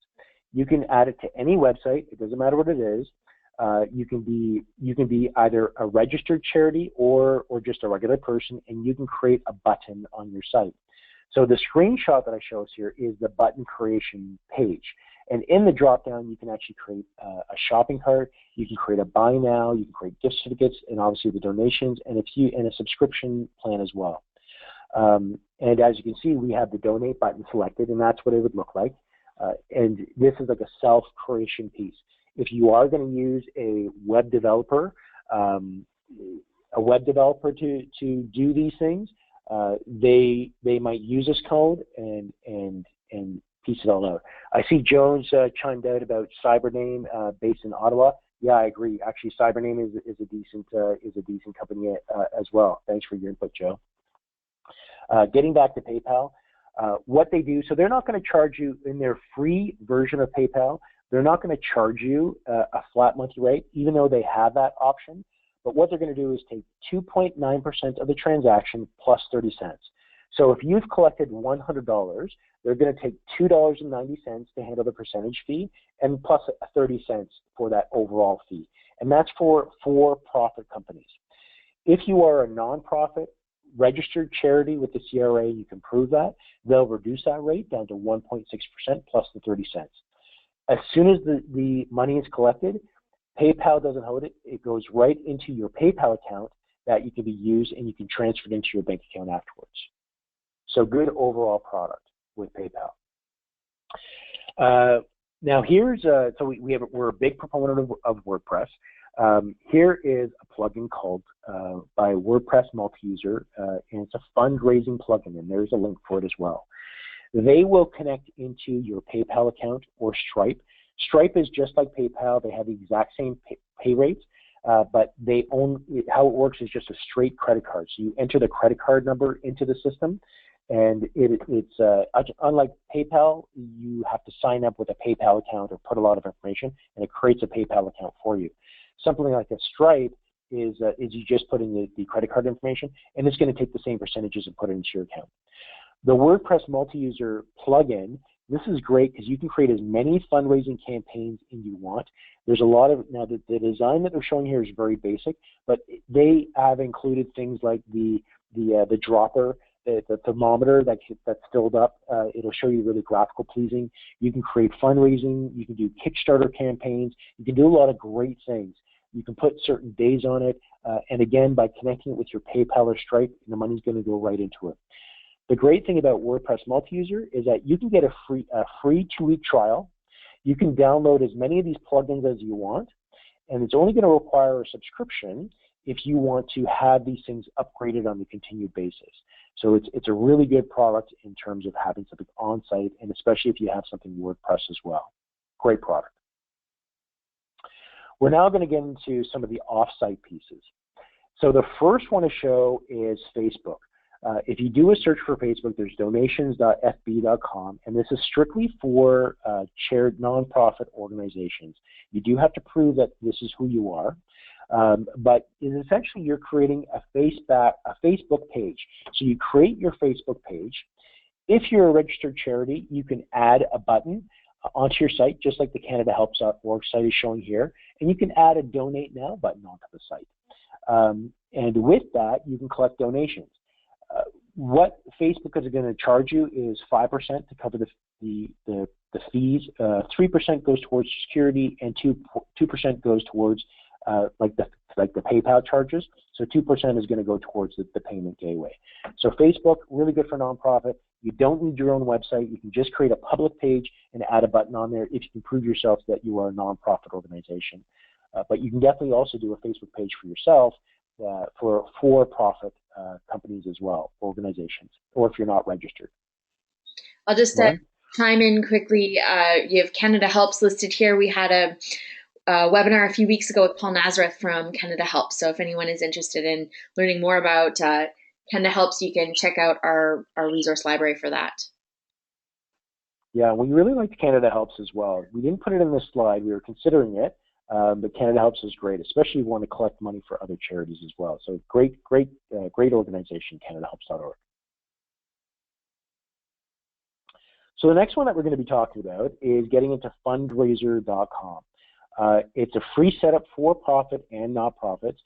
You can add it to any website. It doesn't matter what it is. You can be either a registered charity or just a regular person, and you can create a button on your site. So the screenshot that I show us here is the button creation page. And in the drop-down, you can actually create a shopping cart. You can create a buy now. You can create gift certificates, and obviously the donations, and a subscription plan as well. And as you can see, we have the donate button selected, and that's what it would look like. And this is like a self-creation piece. If you are going to use a web developer to do these things, they might use this code and piece it all out. I see Jones chimed out about Cybername based in Ottawa. Yeah, I agree. Actually, Cybername is a decent company as well. Thanks for your input, Joe. Getting back to PayPal, what they do, so they're not going to charge you in their free version of PayPal. They're not going to charge you a flat monthly rate, even though they have that option. But what they're going to do is take 2.9% of the transaction plus 30 cents. So if you've collected $100, they're going to take $2.90 to handle the percentage fee and plus 30 cents for that overall fee. And that's for for-profit companies. If you are a nonprofit, registered charity with the CRA, you can prove that, they'll reduce that rate down to 1.6% plus the 30 cents. As soon as the money is collected, PayPal doesn't hold it. It goes right into your PayPal account that you can be used, and you can transfer it into your bank account afterwards. So good overall product with PayPal. Now here's, we're a big proponent of WordPress. Here is a plugin called by WordPress Multi-User, and it's a fundraising plugin, and there's a link for it as well. They will connect into your PayPal account or Stripe. Stripe is just like PayPal. They have the exact same pay rates, but how it works is just a straight credit card. So you enter the credit card number into the system, and it's unlike PayPal, you have to sign up with a PayPal account or put a lot of information, and it creates a PayPal account for you. Something like a Stripe is you just put in the credit card information, and it's going to take the same percentages and put it into your account. The WordPress Multi-User plugin, this is great because you can create as many fundraising campaigns as you want. There's a lot of, now the design that they're showing here is very basic, but they have included things like the dropper, the thermometer that's filled up. It'll show you really graphical pleasing. You can create fundraising. You can do Kickstarter campaigns. You can do a lot of great things. You can put certain days on it. And again, by connecting it with your PayPal or Stripe, the money's going to go right into it. The great thing about WordPress Multi-User is that you can get a free 2-week trial. You can download as many of these plugins as you want, and it's only going to require a subscription if you want to have these things upgraded on a continued basis. So it's a really good product in terms of having something on site, and especially if you have something WordPress as well. Great product. We're now going to get into some of the off-site pieces. So the first one to show is Facebook. If you do a search for Facebook, there's donations.fb.com, and this is strictly for shared nonprofit organizations. You do have to prove that this is who you are, but essentially you're creating a Facebook page. So you create your Facebook page. If you're a registered charity, you can add a button onto your site, just like the CanadaHelps.org site is showing here, and you can add a Donate Now button onto the site. And with that, you can collect donations. What Facebook is going to charge you is 5% to cover the fees. 3% goes towards security, and 2% goes towards like the PayPal charges. So 2% is going to go towards the payment gateway. So Facebook, really good for nonprofit. You don't need your own website. You can just create a public page and add a button on there if you can prove yourself that you are a nonprofit organization. But you can definitely also do a Facebook page for yourself for for-profit companies as well, organizations, or if you're not registered. I'll just chime in quickly. You have Canada Helps listed here. We had a webinar a few weeks ago with Paul Nazareth from Canada Helps. So if anyone is interested in learning more about Canada Helps, you can check out our resource library for that. Yeah, we really liked Canada Helps as well. We didn't put it in this slide. We were considering it, but Canada Helps is great, especially if you want to collect money for other charities as well. So great organization, CanadaHelps.org. So the next one that we're going to be talking about is getting into fundraiser.com. It's a free setup for profit and not-profits.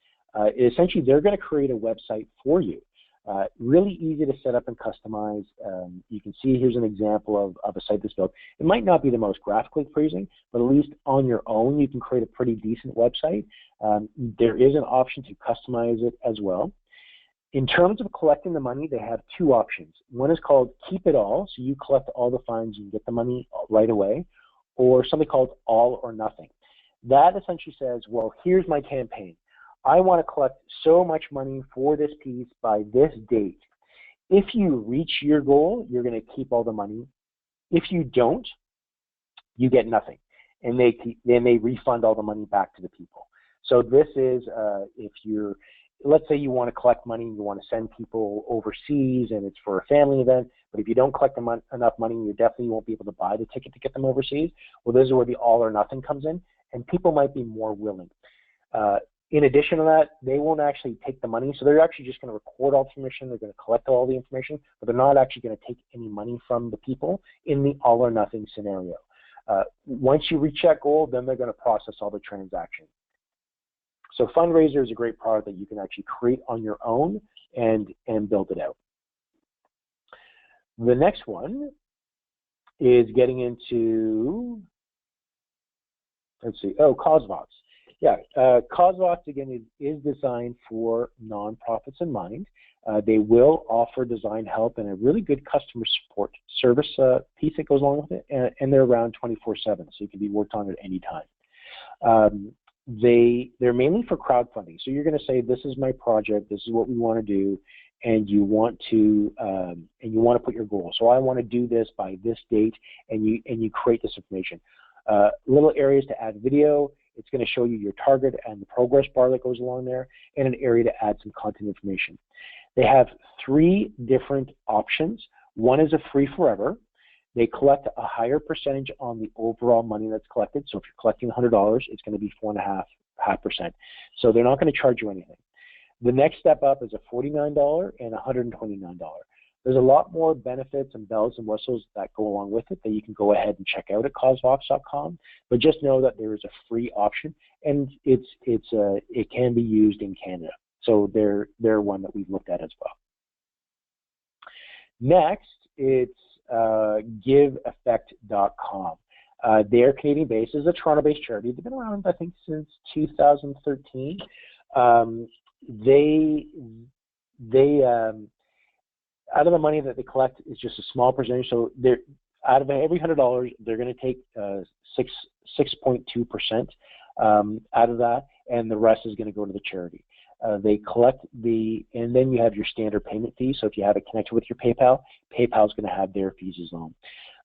Essentially, they're going to create a website for you. Really easy to set up and customize. You can see here's an example of a site that's built. It might not be the most graphically pleasing, but at least on your own, you can create a pretty decent website. There is an option to customize it as well. In terms of collecting the money, they have two options. One is called Keep It All, so you collect all the funds, you get the money right away, or something called All or Nothing. That essentially says, well, here's my campaign. I want to collect so much money for this piece by this date. If you reach your goal, you're going to keep all the money. If you don't, you get nothing, and then they refund all the money back to the people. So this is if you're, let's say you want to collect money, you want to send people overseas, and it's for a family event, but if you don't collect enough money, you definitely won't be able to buy the ticket to get them overseas. Well, this is where the all or nothing comes in, and people might be more willing. In addition to that, they won't actually take the money, so they're actually just going to record all the information, they're going to collect all the information, but they're not actually going to take any money from the people in the all or nothing scenario. Once you reach that goal, then they're going to process all the transactions. So Fundraiser is a great product that you can actually create on your own and build it out. The next one is getting into, let's see, CauseVox. Yeah, CauseVox, again, is designed for nonprofits in mind. They will offer design help and a really good customer support service piece that goes along with it, and they're around 24/7, so you can be worked on at any time. They're mainly for crowdfunding. So you're going to say, this is my project, this is what we want to do, and you want to put your goal. So I want to do this by this date, and you create this information. Little areas to add video. It's going to show you your target and the progress bar that goes along there, and an area to add some content information. They have 3 different options. One is a free forever. They collect a higher percentage on the overall money that's collected. So if you're collecting $100, it's going to be 4.5%. So they're not going to charge you anything. The next step up is a $49 and $129. There's a lot more benefits and bells and whistles that go along with it that you can go ahead and check out at causevox.com. But just know that there is a free option, and it can be used in Canada. So they're one that we've looked at as well. Next, it's giveeffect.com. They're Canadian-based. It's a Toronto-based charity. They've been around, I think, since 2013. Out of the money that they collect is just a small percentage. So they're out of every $100, they're going to take 6.2% out of that, and the rest is going to go to the charity. They collect and then you have your standard payment fees. So if you have it connected with your PayPal, PayPal is going to have their fees as well.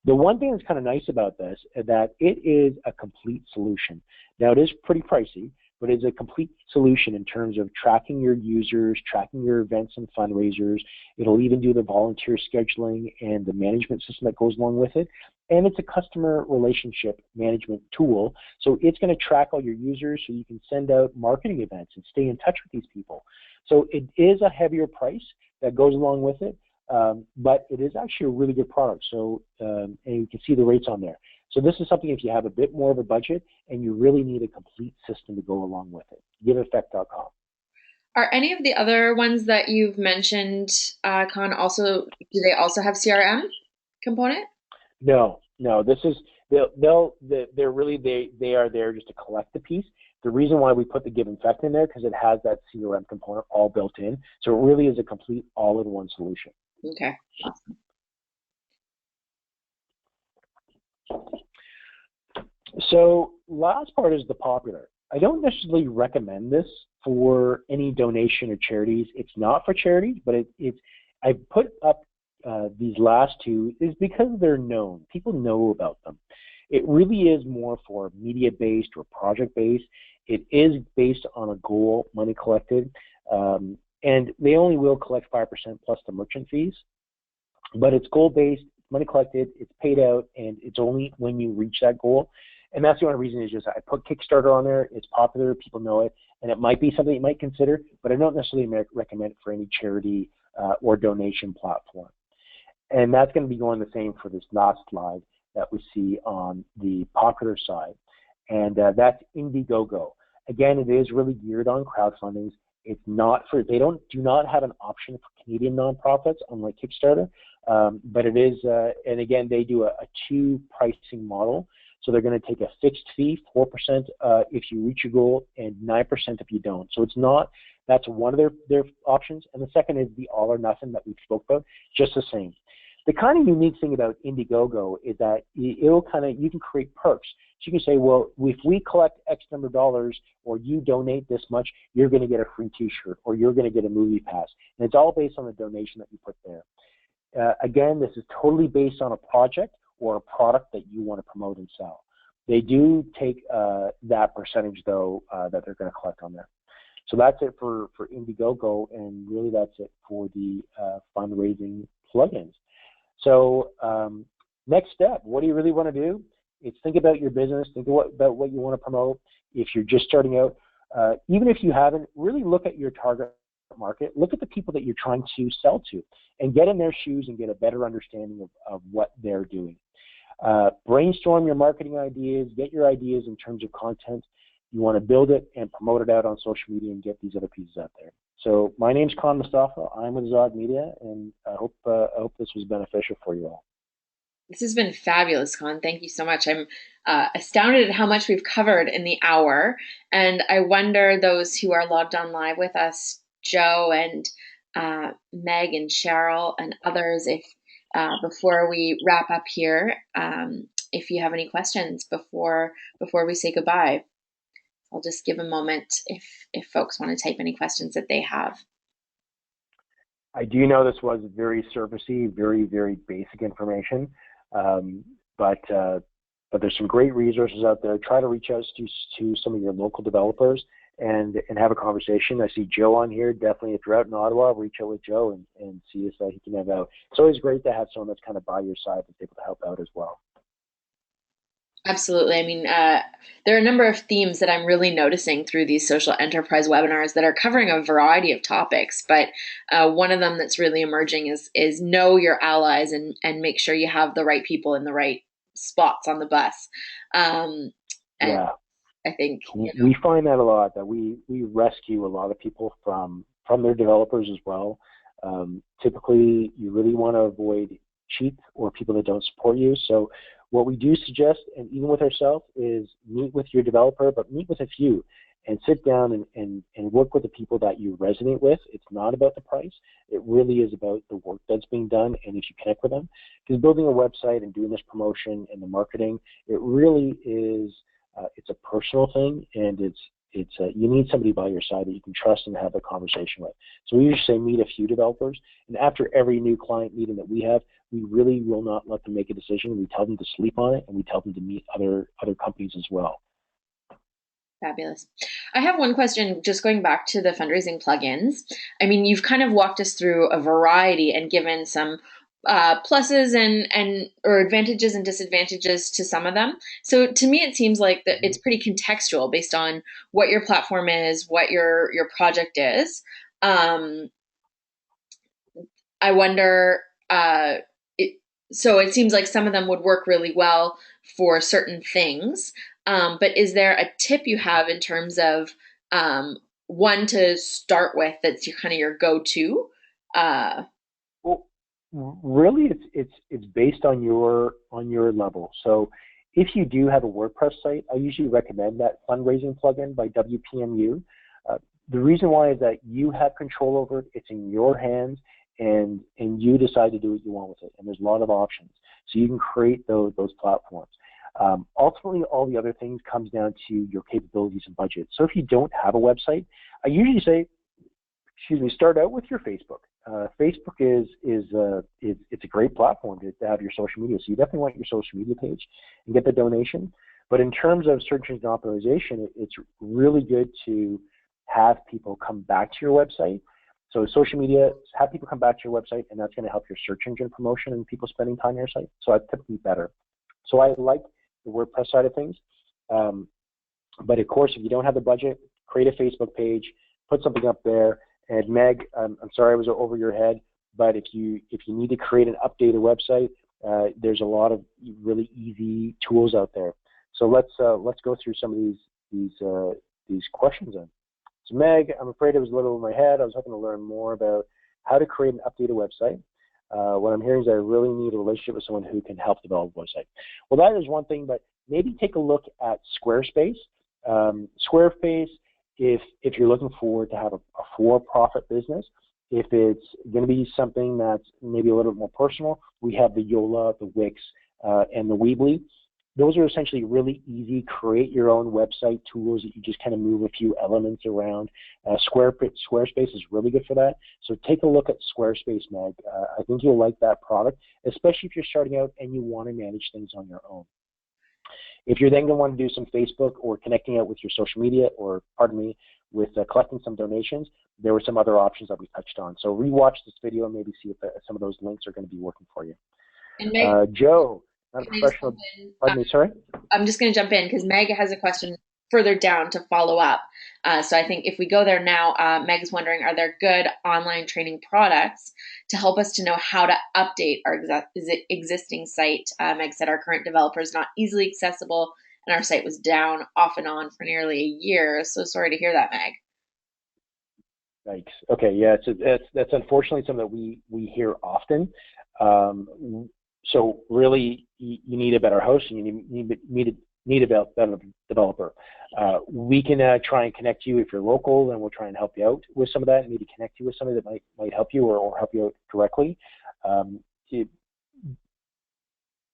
The one thing that's kind of nice about this is that it is a complete solution. Now, it is pretty pricey, but it's a complete solution in terms of tracking your users, tracking your events and fundraisers. It'll even do the volunteer scheduling and the management system that goes along with it. And it's a customer relationship management tool. So it's going to track all your users so you can send out marketing events and stay in touch with these people. So it is a heavier price that goes along with it, but it is actually a really good product. So, and you can see the rates on there. So this is something if you have a bit more of a budget and you really need a complete system to go along with it. GiveEffect.com. Are any of the other ones that you've mentioned, Con, also, do they also have CRM component? No. This is they are there just to collect the piece. The reason why we put the GiveEffect in there because it has that CRM component all built in. So it really is a complete all-in-one solution. Okay. Awesome. So last part is the popular. I don't necessarily recommend this for any donation or charities. It's not for charities, but I put up these last 2 is because they're known. People know about them. It really is more for media-based or project-based. It is based on a goal, money collected, and they only will collect 5% plus the merchant fees. But it's goal-based, money collected, it's paid out, and it's only when you reach that goal. And that's the only reason is just I put Kickstarter on there. It's popular, people know it, and it might be something you might consider, but I don't necessarily recommend it for any charity or donation platform. And that's going to be going the same for this last slide that we see on the popular side, and that's Indiegogo. Again, it is really geared on crowdfundings. It's not for do not have an option for Canadian nonprofits unlike Kickstarter, but it is, and again, they do a 2 pricing model. So they're going to take a fixed fee, 4% if you reach your goal, and 9% if you don't. So it's not, that's one of their options. And the second is the all or nothing that we spoke about, just the same. The kind of unique thing about Indiegogo is that it'll kind of, you can create perks. So you can say, well, if we collect X number of dollars or you donate this much, you're going to get a free T-shirt or you're going to get a movie pass. And it's all based on the donation that you put there. Again, this is totally based on a project or a product that you want to promote and sell. They do take that percentage, though, that they're going to collect on there. So that's it for Indiegogo, and really that's it for the fundraising plugins. So next step, what do you really want to do? It's think about your business, think about what you want to promote. If you're just starting out, even if you haven't, really look at your target market, look at the people that you're trying to sell to, and get in their shoes and get a better understanding of what they're doing. Brainstorm your marketing ideas, get your ideas in terms of content. You want to build it and promote it out on social media and get these other pieces out there. So my name's Kagan Mustafa. I'm with Zod Media, and I hope this was beneficial for you all. This has been fabulous, Con. Thank you so much. I'm astounded at how much we've covered in the hour, and I wonder those who are logged on live with us, Joe and Meg and Cheryl and others, if before we wrap up here, if you have any questions before we say goodbye. I'll just give a moment if folks want to type any questions that they have. I do know this was very surfacey, very, very basic information, but there's some great resources out there. Try to reach out to some of your local developers and have a conversation. I see Joe on here. Definitely, if you're out in Ottawa, reach out with Joe and see if he can have out. It's always great to have someone that's kind of by your side that's able to help out as well. Absolutely. I mean, there are a number of themes that I'm really noticing through these social enterprise webinars that are covering a variety of topics. But one of them that's really emerging is know your allies and make sure you have the right people in the right spots on the bus. Yeah. I think we find that a lot, that we rescue a lot of people from their developers as well. Typically, you really want to avoid cheap or people that don't support you. So what we do suggest, and even with ourselves, is meet with your developer, but meet with a few and sit down and work with the people that you resonate with. It's not about the price. It really is about the work that's being done and if you connect with them. Because building a website and doing this promotion and the marketing, it really is, it's a personal thing, and you need somebody by your side that you can trust and have a conversation with. So we usually say meet a few developers, and after every new client meeting that we have, we really will not let them make a decision. We tell them to sleep on it, and we tell them to meet other companies as well. Fabulous. I have one question, just going back to the fundraising plugins. I mean, you've kind of walked us through a variety and given some pluses and or advantages and disadvantages to some of them. So to me, it seems like that it's pretty contextual based on what your platform is, what your project is. I wonder. So it seems like some of them would work really well for certain things. But is there a tip you have in terms of one to start with that's kind of your go-to? Well, really, it's based on your level. So if you do have a WordPress site, I usually recommend that fundraising plugin by WPMU. The reason why is that you have control over it. It's in your hands, and you decide to do what you want with it. And there's a lot of options, so you can create those platforms. Ultimately, all the other things comes down to your capabilities and budget. So if you don't have a website, I usually say, start out with your Facebook. Facebook is it's a great platform to have your social media. So you definitely want your social media page and get the donation. But in terms of search engine optimization, it's really good to have people come back to your website. So social media, have people come back to your website, and that's going to help your search engine promotion and people spending time on your site. So that's typically better. So I like the WordPress side of things. But of course, if you don't have the budget, create a Facebook page, put something up there. And Meg, I'm sorry I was over your head, but if you need to create an updated website, there's a lot of really easy tools out there. So let's go through some of these questions then. So Meg, I'm afraid it was a little in my head. I was hoping to learn more about how to create an updated website. What I'm hearing is I really need a relationship with someone who can help develop a website. Well, that is one thing, but maybe take a look at Squarespace. Squarespace, if you're looking to have a for-profit business, If it's going to be something that's maybe a little bit more personal, we have the Yola, the Wix, and the Weebly. Those are essentially really easy, create your own website tools that you just kind of move a few elements around. Squarespace is really good for that. So take a look at Squarespace, Meg. I think you'll like that product, especially if you're starting out and you want to manage things on your own. If you're then going to want to do some Facebook or connecting out with your social media, or pardon me, with collecting some donations, there were some other options that we touched on. So rewatch this video and maybe see if some of those links are going to be working for you. And Meg, Joe, not a can I just professional. jump in? Pardon me, sorry. I'm just going to jump in because Meg has a question further down to follow up. So I think if we go there now, Meg's wondering, are there good online training products to help us to know how to update our existing site? Meg said our current developer is not easily accessible and our site was down off and on for nearly a year. So sorry to hear that, Meg. Yikes. Okay, yeah, that's unfortunately something that we hear often. So really, you need a better host, and you need a better developer. We can try and connect you if you're local, and we'll try and help you out with some of that, and maybe connect you with somebody that might help you or help you out directly.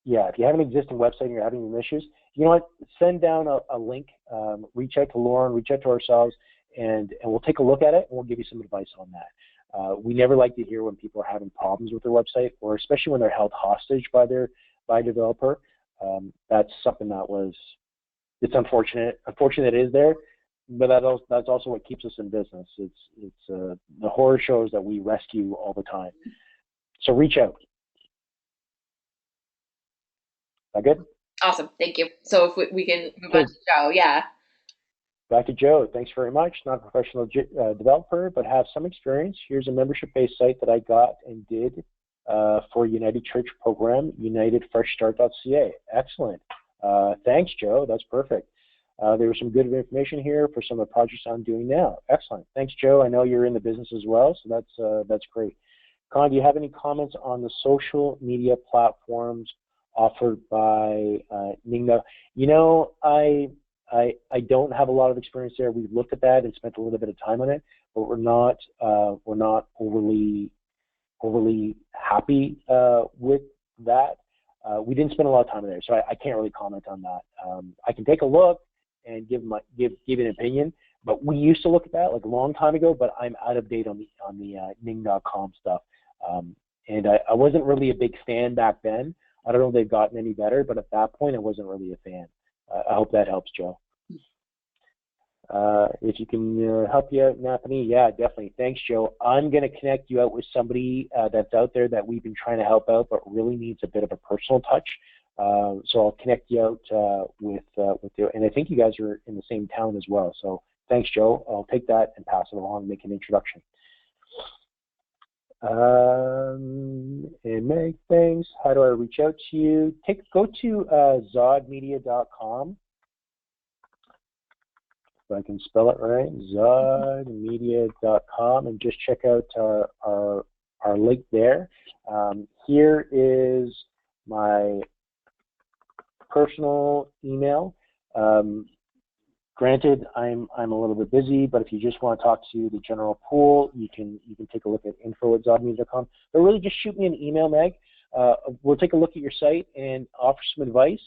Yeah, if you have an existing website and you're having some issues, you know what? Send down a link. Reach out to Lauren, reach out to ourselves, and we'll take a look at it, and we'll give you some advice on that. We never like to hear when people are having problems with their website, or especially when they're held hostage by a developer. That's something it's unfortunate. Unfortunate it is there, but that's also what keeps us in business. It's the horror shows that we rescue all the time. So reach out. That good? Awesome. Thank you. So if we can move on Okay, to Joe. Yeah. back to Joe. Thanks very much. Not a professional developer, but have some experience. Here's a membership-based site that I got and did for United Church program, unitedfreshstart.ca. Excellent. Thanks, Joe. That's perfect. There was some good information here for some of the projects I'm doing now. Excellent. Thanks, Joe. I know you're in the business as well, so that's great. Con, do you have any comments on the social media platforms offered by Ningna? You know, I don't have a lot of experience there. We've looked at that and spent a little bit of time on it, but we're not overly happy with that. We didn't spend a lot of time there, so I can't really comment on that. I can take a look and give an opinion, but we used to look at that like a long time ago. But I'm out of date on the Ning.com stuff, and I wasn't really a big fan back then. I don't know if they've gotten any better, but at that point, I wasn't really a fan. I hope that helps, Joe. If you can help you out, Nathany, yeah, definitely. Thanks, Joe. I'm going to connect you out with somebody that's out there that we've been trying to help out, but really needs a bit of a personal touch. So I'll connect you out with you, and I think you guys are in the same town as well. So thanks, Joe. I'll take that and pass it along, make an introduction. And Meg, thanks. How do I reach out to you? Go to zodmedia.com. If I can spell it right, zodmedia.com, and just check out our link there. Here is my personal email. Granted, I'm a little bit busy, but if you just want to talk to the general pool, you can take a look at info@zodmedia.com. But really, just shoot me an email, Meg. We'll take a look at your site and offer some advice,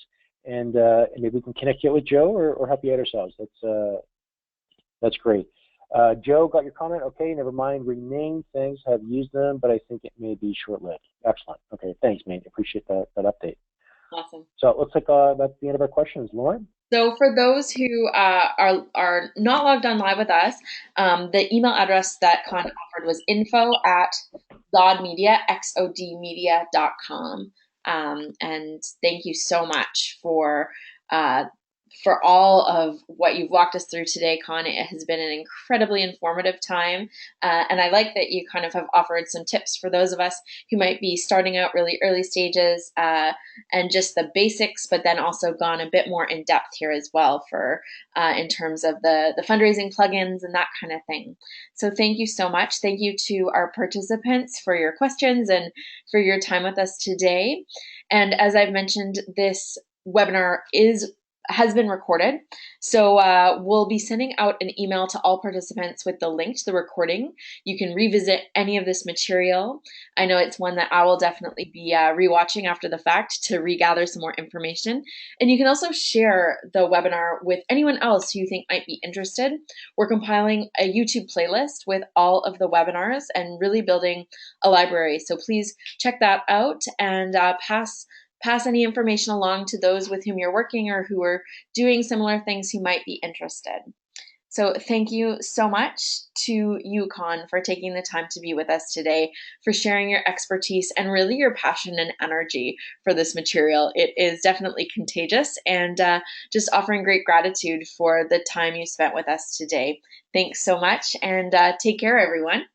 and maybe we can connect you with Joe or help you out ourselves. That's great. Joe, got your comment? Okay, never mind. Rename things, have used them, but I think it may be short-lived. Excellent. Okay, thanks, mate. Appreciate that update. Awesome. So it looks like that's the end of our questions. Lauren? So for those who are not logged on live with us, the email address that Con offered was info@zodmedia, xodmedia.com. And thank you so much for all of what you've walked us through today, Con. It has been an incredibly informative time. And I like that you kind of have offered some tips for those of us who might be starting out really early stages and just the basics, but then also gone a bit more in depth here as well for in terms of the fundraising plugins and that kind of thing. So thank you so much. Thank you to our participants for your questions and for your time with us today. And as I've mentioned, this webinar is has been recorded. So we'll be sending out an email to all participants with the link to the recording. You can revisit any of this material. I know it's one that I will definitely be rewatching after the fact to regather some more information. And you can also share the webinar with anyone else who you think might be interested. We're compiling a YouTube playlist with all of the webinars and really building a library. So please check that out and pass any information along to those with whom you're working or who are doing similar things who might be interested. So thank you so much to UConn for taking the time to be with us today, for sharing your expertise and really your passion and energy for this material. It is definitely contagious, and just offering great gratitude for the time you spent with us today. Thanks so much, and take care, everyone.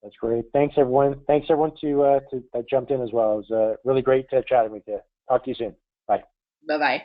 That's great. Thanks, everyone. Thanks, everyone, to that jumped in as well. It was really great chatting with you. Talk to you soon. Bye. Bye bye.